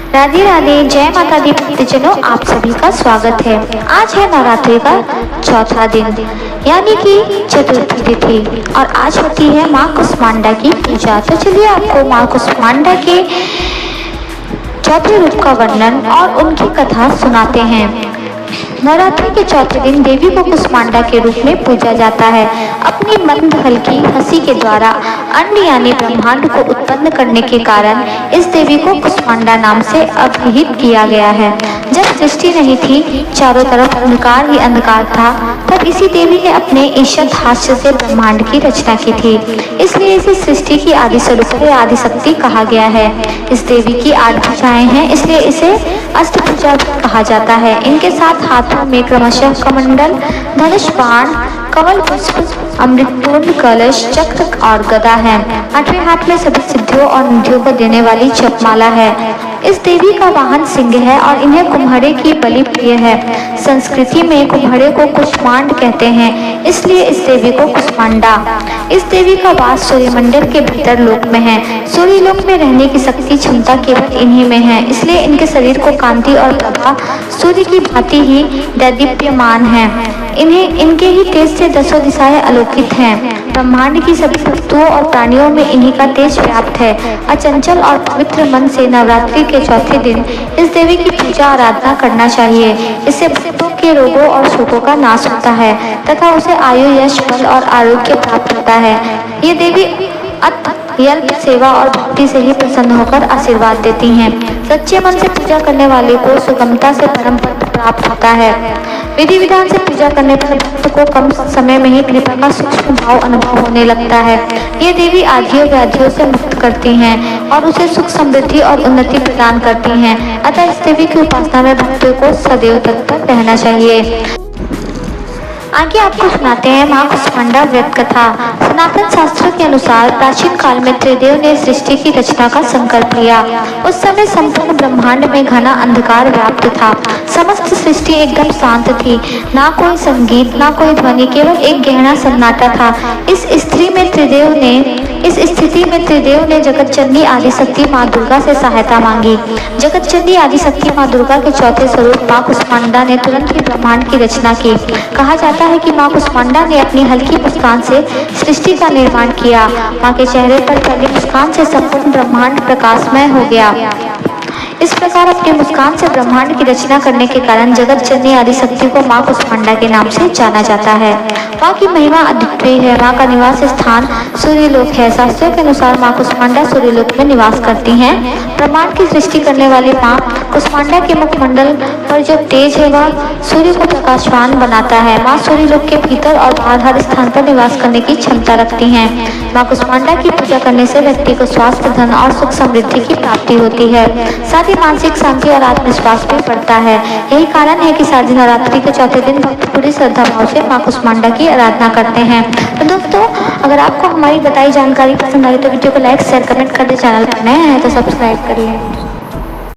राधे राधे, जय माता दी भक्तजनों, आप सभी का स्वागत है। आज है नवरात्रि का चौथा दिन यानी कि चतुर्थी तिथि और आज होती है माँ कुष्मांडा की पूजा। तो चलिए आपको माँ कुष्मांडा के चौथे रूप का वर्णन और उनकी कथा सुनाते हैं। नवरात्रि के चौथे दिन देवी को कुष्मांडा के रूप में पूजा जाता है। अपनी मंद हल्की हंसी के द्वारा अंड यानी ब्रह्मांड को उत्पन्न करने के कारण इस देवी को कुष्मांडा नाम से अभिहित किया गया है। जब सृष्टि नहीं थी, चारों तरफ अंधकार ही अंधकार था, तब इसी देवी ने अपने ईशद हास्य से ब्रह्मांड की रचना की थी। इसलिए इसे सृष्टि की आदि स्वरूप या आदि शक्ति कहा गया है। इस देवी की 8 भुजाएं हैं, इसलिए इसे अष्टभुजा कहा जाता है। इनके साथ हाथों में क्रमशः कमंडल, धनुष, बाण, कमल पुष्प, अमृतपूर्ण कलश, चक्र और गदा है। 8वें हाथ में सभी सिद्धियों और निधियों को देने वाली जपमाला है। इस देवी का वाहन सिंह है और इन्हें कुम्हारे की बलि प्रिय है। संस्कृति में कुम्हारे को कुष्मांड कहते हैं, इसलिए इस देवी को कुष्मांडा। इस देवी का वास सूर्यमंडल के भीतर लोक में है। सूर्य लोक में रहने की शक्ति क्षमता केवल इन्हीं में है, इसलिए इनके शरीर को कांति और प्रभा सूर्य की भांति ही दैदीप्यमान है। इनके ही तेज से 10 दिशाएं आलोकित हैं। ब्रह्मांड की सभी वस्तुओं और प्राणियों में इन्हीं का तेज व्याप्त है। अचंचल और पवित्र मन से नवरात्रि के चौथे दिन इस देवी की पूजा आराधना करना चाहिए। इससे भक्तों के रोगों और शोकों का नाश होता है तथा उसे आयु, यश, बल और आरोग्य प्राप्त होता है। ये देवी अत्यल्प सेवा और भक्ति से ही प्रसन्न होकर आशीर्वाद देती हैं। सच्चे मन से पूजा करने वाले को सुगमता से परम पद प्राप्त होता है। विधि विधान से पूजा करने पर भक्त को कम समय में ही कृपा का सूक्ष्म भाव अनुभव होने लगता है। ये देवी आधियों व्याधियों से मुक्त करती हैं और उसे सुख, समृद्धि और उन्नति प्रदान करती हैं। अतः इस देवी की उपासना में भक्तों को सदैव तत्पर रहना चाहिए। आगे आपको सुनाते हैं माँ कुष्मांडा व्रत कथा। सनातन शास्त्रों के अनुसार प्राचीन काल में त्रिदेव ने सृष्टि की रचना का संकल्प लिया। उस समय संपूर्ण ब्रह्मांड में घना अंधकार व्याप्त था। समस्त सृष्टि एकदम शांत थी, ना कोई संगीत, ना कोई ध्वनि, केवल एक गहरा सन्नाटा था। इस स्थिति में त्रिदेव ने जगतजननी आदिशक्ति माँ दुर्गा से सहायता मांगी। जगतजननी आदिशक्ति माँ दुर्गा के चौथे स्वरूप माँ कुष्मांडा ने तुरंत ही ब्रह्मांड की रचना की। कहा जाता है कि माँ कुष्मांडा ने अपनी हल्की मुस्कान से सृष्टि का निर्माण किया। माँ के चेहरे पर फैली मुस्कान से संपूर्ण ब्रह्मांड प्रकाशमय हो गया। इस प्रकार अपनी मुस्कान से ब्रह्मांड की रचना करने के कारण जगत जननी आदिशक्ति को माँ कुष्मांडा के नाम से जाना जाता है। माँ की महिमा अद्वितीय है। माँ का निवास स्थान सूर्यलोक है। शास्त्रों के अनुसार माँ कुष्मांडा सूर्यलोक में निवास करती हैं। ब्रह्मांड की सृष्टि करने वाली माँ कुष्मांडा के मुखमंडल पर जो तेज है वह सूर्य को प्रकाशवान बनाता है। माँ सूर्यलोक के भीतर और बाहर हर स्थान पर निवास करने की क्षमता रखती हैं। माँ कुष्मांडा की पूजा करने से व्यक्ति को स्वास्थ्य, धन और सुख समृद्धि की प्राप्ति होती है। साथ ही मानसिक शांति और आत्मविश्वास भी बढ़ता है। यही कारण है कि शारदीय नवरात्रि के चौथे दिन भक्त पूरी श्रद्धा भाव से माँ कुष्मांडा की आराधना करते हैं। तो दोस्तों, अगर आपको हमारी बताई जानकारी पसंद आई तो वीडियो को लाइक, शेयर, कमेंट कर दे। चैनल पर नए हैं तो सब्सक्राइब करिए।